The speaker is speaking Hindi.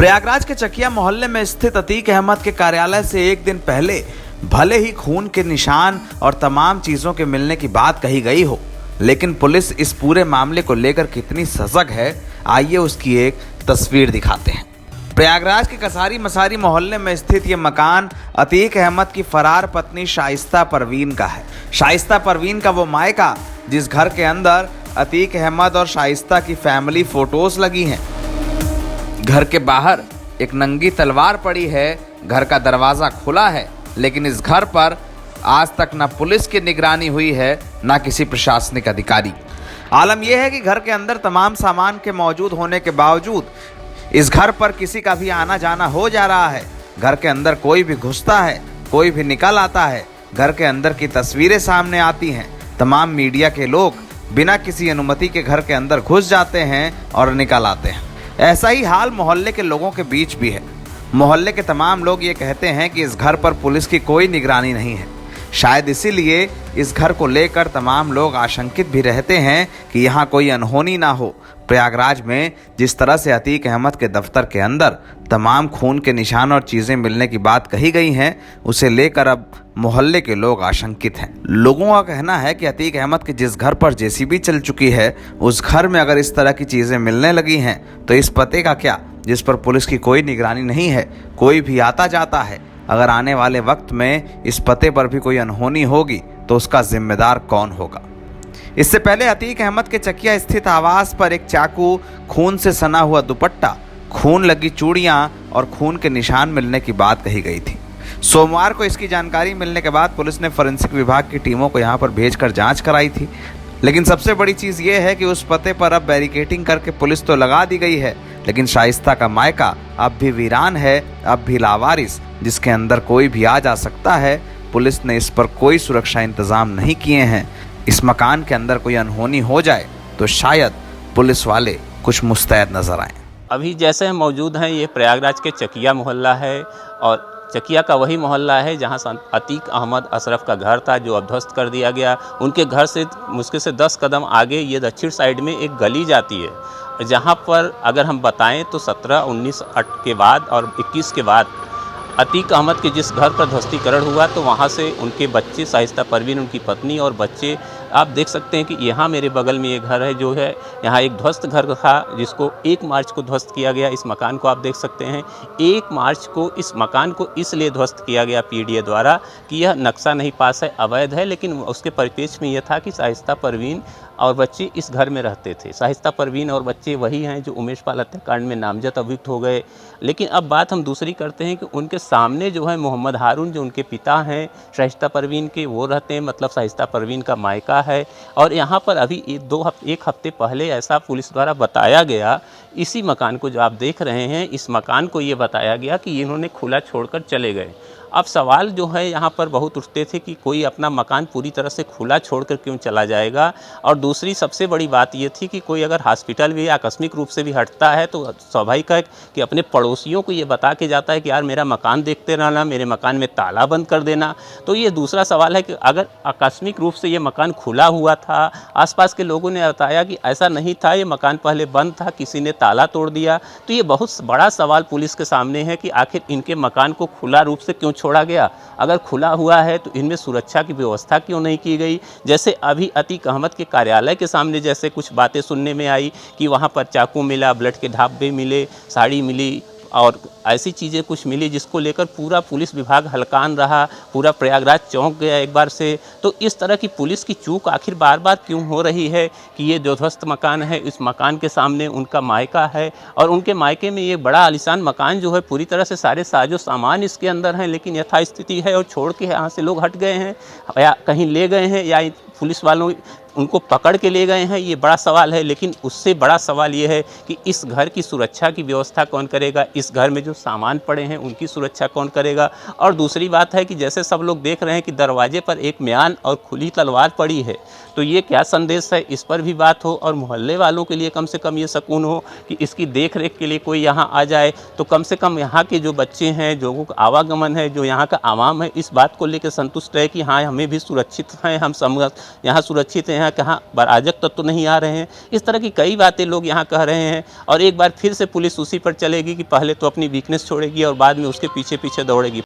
प्रयागराज के चकिया मोहल्ले में स्थित अतीक अहमद के कार्यालय से एक दिन पहले भले ही खून के निशान और तमाम चीजों के मिलने की बात कही गई हो, लेकिन पुलिस इस पूरे मामले को लेकर कितनी सजग है, आइए उसकी एक तस्वीर दिखाते हैं। प्रयागराज के कसारी मसारी मोहल्ले में स्थित ये मकान अतीक अहमद की फरार पत्नी शाइस्ता परवीन का है। शाइस्ता परवीन का वो मायका जिस घर के अंदर अतीक अहमद और शाइस्ता की फैमिली फोटोज लगी हैं। घर के बाहर एक नंगी तलवार पड़ी है, घर का दरवाजा खुला है, लेकिन इस घर पर आज तक न पुलिस की निगरानी हुई है न किसी प्रशासनिक अधिकारी। आलम यह है कि घर के अंदर तमाम सामान के मौजूद होने के बावजूद इस घर पर किसी का भी आना जाना हो जा रहा है। घर के अंदर कोई भी घुसता है, कोई भी निकल आता है। घर के अंदर की तस्वीरें सामने आती हैं। तमाम मीडिया के लोग बिना किसी अनुमति के घर के अंदर घुस जाते हैं और निकल आते हैं। ऐसा ही हाल मोहल्ले के लोगों के बीच भी है। मोहल्ले के तमाम लोग ये कहते हैं कि इस घर पर पुलिस की कोई निगरानी नहीं है। शायद इसीलिए इस घर को लेकर तमाम लोग आशंकित भी रहते हैं कि यहाँ कोई अनहोनी ना हो। प्रयागराज में जिस तरह से अतीक अहमद के दफ्तर के अंदर तमाम खून के निशान और चीज़ें मिलने की बात कही गई हैं, उसे लेकर अब मोहल्ले के लोग आशंकित हैं। लोगों का कहना है कि अतीक अहमद के जिस घर पर जेसीबी चल चुकी है, उस घर में अगर इस तरह की चीज़ें मिलने लगी हैं तो इस पते का क्या, जिस पर पुलिस की कोई निगरानी नहीं है, कोई भी आता जाता है। अगर आने वाले वक्त में इस पते पर भी कोई अनहोनी होगी तो उसका जिम्मेदार कौन होगा। इससे पहले अतीक अहमद के चकिया स्थित आवास पर एक चाकू, खून से सना हुआ दुपट्टा, खून लगी चूड़ियां और खून के निशान मिलने की बात कही गई थी। सोमवार को इसकी जानकारी मिलने के बाद पुलिस ने फोरेंसिक विभाग की टीमों को यहां पर भेजकर जांच कराई थी। लेकिन सबसे बड़ी चीज़ ये है कि उस पते पर अब बैरिकेटिंग करके पुलिस तो लगा दी गई है, लेकिन शाइस्ता का मायका अब भी वीरान है, अब भी लावारिस, जिसके अंदर कोई भी आ जा सकता है। पुलिस ने इस पर कोई सुरक्षा इंतजाम नहीं किए हैं। इस मकान के अंदर कोई अनहोनी हो जाए तो शायद पुलिस वाले कुछ मुस्तैद नजर आए। अभी जैसे हम मौजूद हैं, ये प्रयागराज के चकिया मोहल्ला है और चकिया का वही मोहल्ला है जहां अतीक अहमद अशरफ का घर था जो अब ध्वस्त कर दिया गया। उनके घर से मुश्किल से 10 कदम आगे ये दक्षिण साइड में एक गली जाती है, जहां पर अगर हम बताएं तो 17, 19 के बाद और 21 के बाद अतीक अहमद के जिस घर पर ध्वस्तीकरण हुआ तो वहाँ से उनके बच्चे, शाइस्ता परवीन उनकी पत्नी और बच्चे, आप देख सकते हैं कि यहाँ मेरे बगल में ये घर है जो है, यहाँ एक ध्वस्त घर था जिसको 1 मार्च को ध्वस्त किया गया। इस मकान को आप देख सकते हैं, 1 मार्च को इस मकान को इसलिए ध्वस्त किया गया पीडीए द्वारा कि यह नक्शा नहीं पास है, अवैध है। लेकिन उसके परिप्रेक्ष्य में यह था कि शाइस्ता परवीन और बच्चे इस घर में रहते थे। शाइस्ता परवीन और बच्चे वही हैं जो उमेश पाल हत्याकांड में नामजद अभियुक्त हो गए। लेकिन अब बात हम दूसरी करते हैं कि उनके सामने जो है मोहम्मद हारून, जो उनके पिता हैं शाइस्ता परवीन के, वो रहते हैं, मतलब शाइस्ता परवीन का मायका है। और यहाँ पर अभी 1 हफ्ते पहले ऐसा पुलिस द्वारा बताया गया, इसी मकान को जो आप देख रहे हैं, इस मकान को ये बताया गया कि इन्होंने खुला छोड़कर चले गए। अब सवाल जो है यहाँ पर बहुत उठते थे कि कोई अपना मकान पूरी तरह से खुला छोड़कर क्यों चला जाएगा। और दूसरी सबसे बड़ी बात ये थी कि कोई अगर हॉस्पिटल भी आकस्मिक रूप से भी हटता है तो स्वाभाविक है कि अपने पड़ोसियों को ये बता के जाता है कि यार मेरा मकान देखते रहना, मेरे मकान में ताला बंद कर देना। तो ये दूसरा सवाल है कि अगर आकस्मिक रूप से ये मकान खुला हुआ था, आसपास के लोगों ने बताया कि ऐसा नहीं था, ये मकान पहले बंद था, किसी ने ताला तोड़ दिया। तो ये बहुत बड़ा सवाल पुलिस के सामने है कि आखिर इनके मकान को खुला रूप से क्यों छोड़ा गया। अगर खुला हुआ है तो इनमें सुरक्षा की व्यवस्था क्यों नहीं की गई। जैसे अभी अतीक अहमद के कार्यालय के सामने जैसे कुछ बातें सुनने में आई कि वहाँ पर चाकू मिला, ब्लड के ढाबे मिले, साड़ी मिली और ऐसी चीज़ें कुछ मिली जिसको लेकर पूरा पुलिस विभाग हलकान रहा, पूरा प्रयागराज चौंक गया एक बार से। तो इस तरह की पुलिस की चूक आखिर बार बार क्यों हो रही है कि ये जो ध्वस्त मकान है, इस मकान के सामने उनका मायका है और उनके मायके में ये बड़ा आलीशान मकान जो है, पूरी तरह से सारे साजो सामान इसके अंदर हैं, लेकिन यथास्थिति है और छोड़ के यहाँ से लोग हट गए हैं या कहीं ले गए हैं या पुलिस वालों उनको पकड़ के ले गए हैं, ये बड़ा सवाल है। लेकिन उससे बड़ा सवाल ये है कि इस घर की सुरक्षा की व्यवस्था कौन करेगा, इस घर में जो सामान पड़े हैं उनकी सुरक्षा कौन करेगा। और दूसरी बात है कि जैसे सब लोग देख रहे हैं कि दरवाजे पर एक म्यान और खुली तलवार पड़ी है, तो ये क्या संदेश है, इस पर भी बात हो और मोहल्ले वालों के लिए कम से कम ये सुकून हो कि इसकी देख रेख के लिए कोई यहाँ आ जाए, तो कम से कम यहाँ के जो बच्चे हैं, जो आवागमन है, जो यहाँ का आवाम है, इस बात को लेकर संतुष्ट रहे कि हाँ हमें भी सुरक्षित हैं, हम यहाँ सुरक्षित हैं, यहाँ कहाँ अराजक तत्व तो नहीं आ रहे हैं। इस तरह की कई बातें लोग यहाँ कह रहे हैं और एक बार फिर से पुलिस उसी पर चलेगी कि पहले तो अपनी वीकनेस छोड़ेगी और बाद में उसके पीछे पीछे दौड़ेगी।